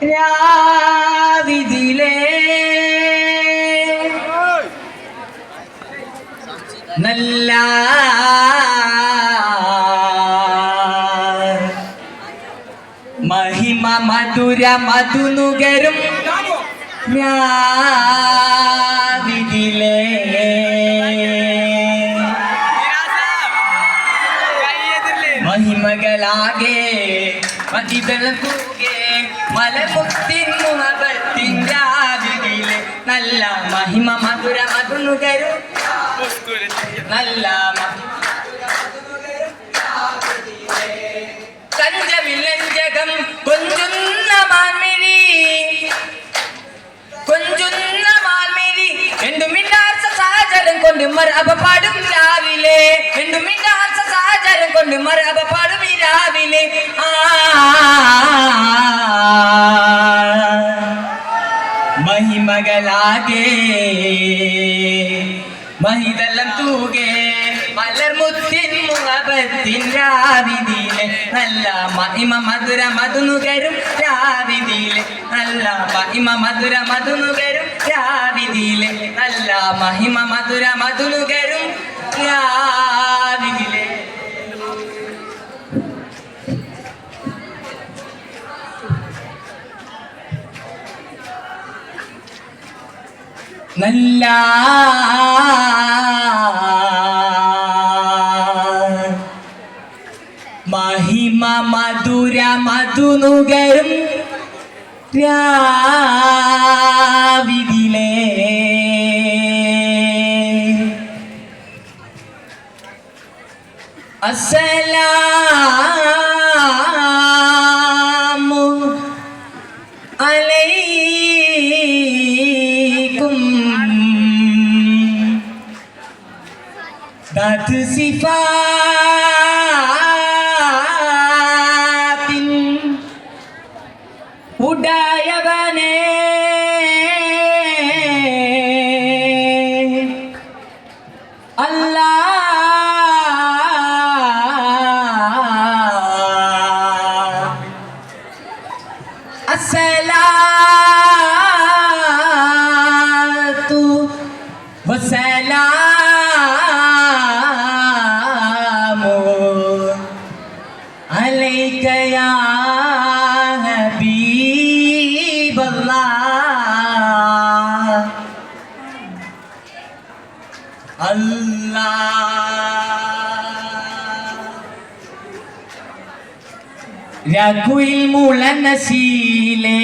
രാവിതിലേ നല്ല മഹിമ മധുര മധുനുകരും രാവിതിലേ മഹിമകളാകെ മതിബലകൂകെ മലമുത്തിൻ മുഹബത്തിൻ രാവിതിലെ നല്ല മഹിമ മധുര മധുനുകരും നല്ല കഞ്ചമില്ലഞ്ചകം കൊഞ്ചുന്ന മാൻമിഴി എന്തുമില്ലാത്ത സാഹചര്യം കൊണ്ട് മറഅബ പാടും രാവിലെ എന്തുമില്ലാത്ത സാഹചര്യം കൊണ്ട് മറഅബ പാടും രാവിലെ മഹിമകളാകെ മഹിതലം തൂകെ മലർമുത്തിൻ മുഹബത്തിൻ രാവിതിലെ നല്ല മഹിമ മധുര മധുനുകരും രാവിതിലെ നല്ല മഹിമ മധുര മധുനുകരും രാവിതിലെ നല്ല മഹിമ മധുര മധുനുകരും രാവിതിലെ നല്ല മഹിമ മധുര മധുനുകരും രാവിതിലേ അസ്സലാമു അലൈക്കും ദാത്ത് സിഫാത്തിൻ ഉടയവനേ അസ്സലാത്തു വസ്സലാമു അലൈക യാ ഹബീബല്ലാഹ് രഘുയിൽ മുളനശീലേ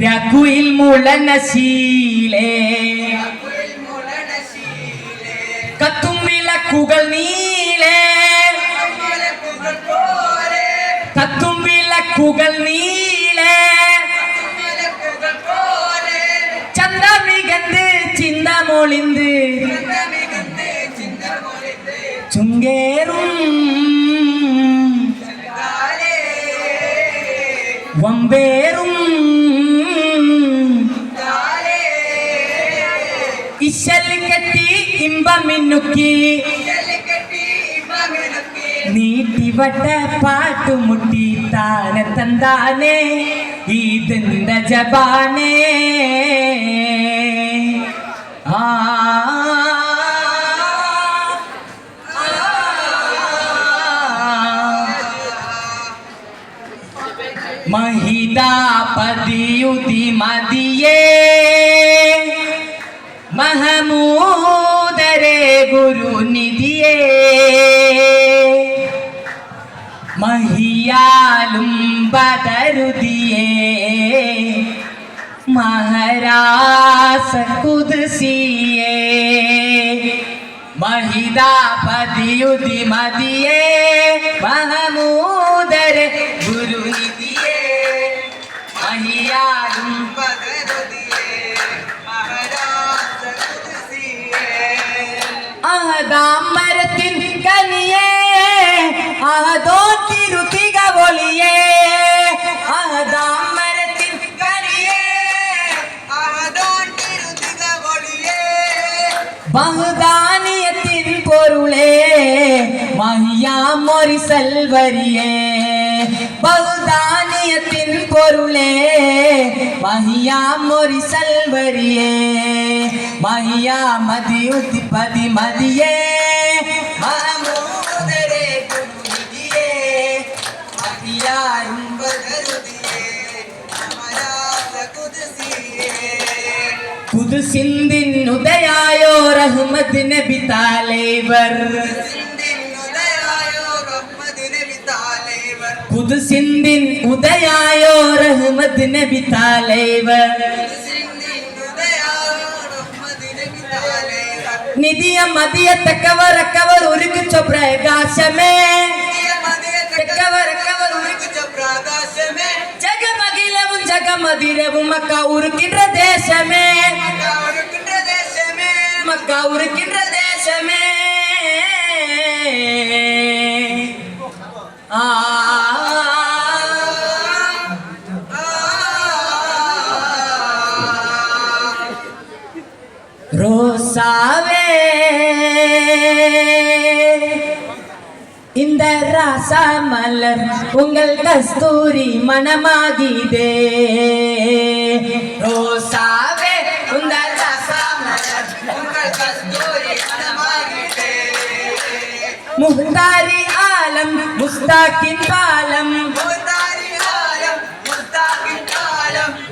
രഘുയിൽ മുളനശീലേ കത്തും വിളക്കുകൾ നീലേ കത്തും വിളക്കുകൾ നീലേ ചന്തമികந்து ചിന്തമൊളിந்து ചുങ്കേറും വമ്പേറും ഇശൽ കെട്ടി ഇമ്പമിന്നുക്കി നീട്ടിവട്ട പാട്ടുമുട്ടി താനെ തന്താനേ ഈദന്ത ജബാനേ ആ മഹിതാപതിയുതി മതിയേ മഹമൂദരേ ഗുരുനിധിയേ മഹിയാലും ബദരുദിയേ മഹരാസ കുദ്സിയേ മഹിതാപതിയുതി മതിയേ മഹമൂദരേ ഗുരുനിധിയേ മഹിയാലും അഹദാമരത്തിൻ കനിയേ അഹദോ തിരുത്തിക ഒളിയേ അഹദാമരത്തിൻ കനിയേ അഹദോ തിരുത്തിക ഒളിയേ ബഹുദാനിയത്തിൻ പൊരുളേ മഹിയാമൊരി സൽവരിയേ ബഹുദാനിയത്തിൻ പൊരുളേ മഹിയാ മൊരി സൽവരിയേ മഹിയാ മതിയുതിപതി മതിയേ മഹമൂദരേ ഗുരുവിധിയേ മഹിയാരും ബദറുദിയേ അമരാത ഖുദ്സിയേ ഖുദ്സിന്ദിൻ ഉദയായോ റഹ്മത്ത് നബി തലൈവർ ഖുദ്സിന്ദിൻ ഉദയായോ റഹ്മത്ത് നബി തലൈവർ നിധിയ മതിയ തക്കവർ ഉരുക്കിച്ചോ പ്രകാശമേ ജഗമകിലവും ജഗമതിരവും മക്ക ഉരുക്കിன்ற ദേശമേ മക്ക ഉരുക്കിன்ற ദേശമേ ரோசாவே இந்த ராசா மலர் உங்கள் கஸ்தூரி மனமாகிதே ரோசாவே இந்த ராசா மலர் உங்கள் கஸ்தூரி மனமாகிதே முஹ்தாரி ஆலம் முஸ்தாகின் பாலம்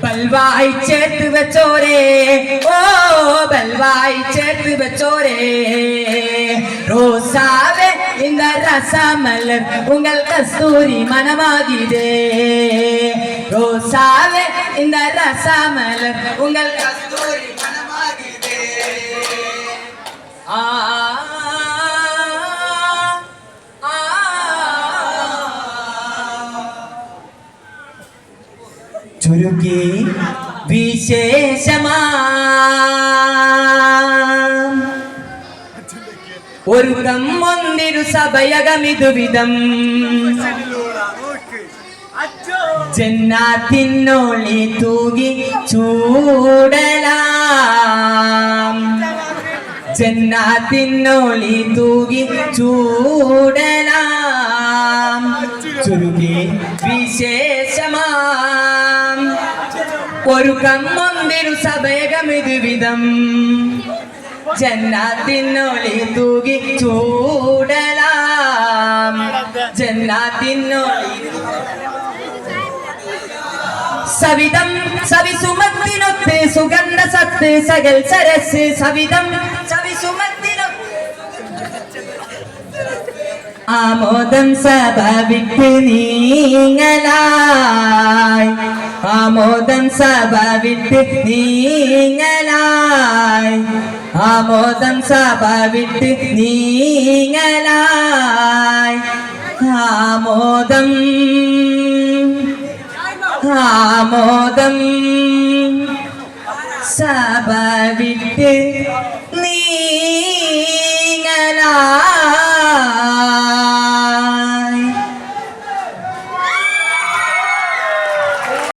ബൽവായി ചേർത്ത് വെച്ചോരേ ഓ ബൽവായി ചേർത്ത് വെച്ചോരേ റോസാവേ இந்த ரசமலர் உங்கள் கஸ்தூரி மனமாகிதே ரோசாவே இந்த ரசமலர் உங்கள் கஸ்தூரி மனமாகிதே ചുരുക്കി വിശേഷമാ ഒരു കമ്മൊന്നിരു സഭയകമിതു വിധം ജന്നാത്തിനോളി തൂകി ചൂടലാം ജന്നാത്തിനോളി തൂകി ചൂടലാം ചുരുക്കി വിശേഷമാം ഒരു കമ്മൊന്നിരു സഭയകമിതു വിധം ജന്നാത്തിനൊളി തൂകി ചൂടലാം ജന്നാത്തിനൊളി സവിധം സവിസുമത്തിനൊത്ത് സുഗന്ധ സത്ത് സകൽ സരസ് സവിധം സവിസുമത്തിനൊത്ത് ആമോദം സഭ വിട്ട് നീങ്ങലായി ആമോദം സഭ വിട്ട് നീങ്ങലായി ആമോദം സഭ വിട്ട് നീങ്ങലായി ആമോദം ആമോദം സഭ വിട്ട്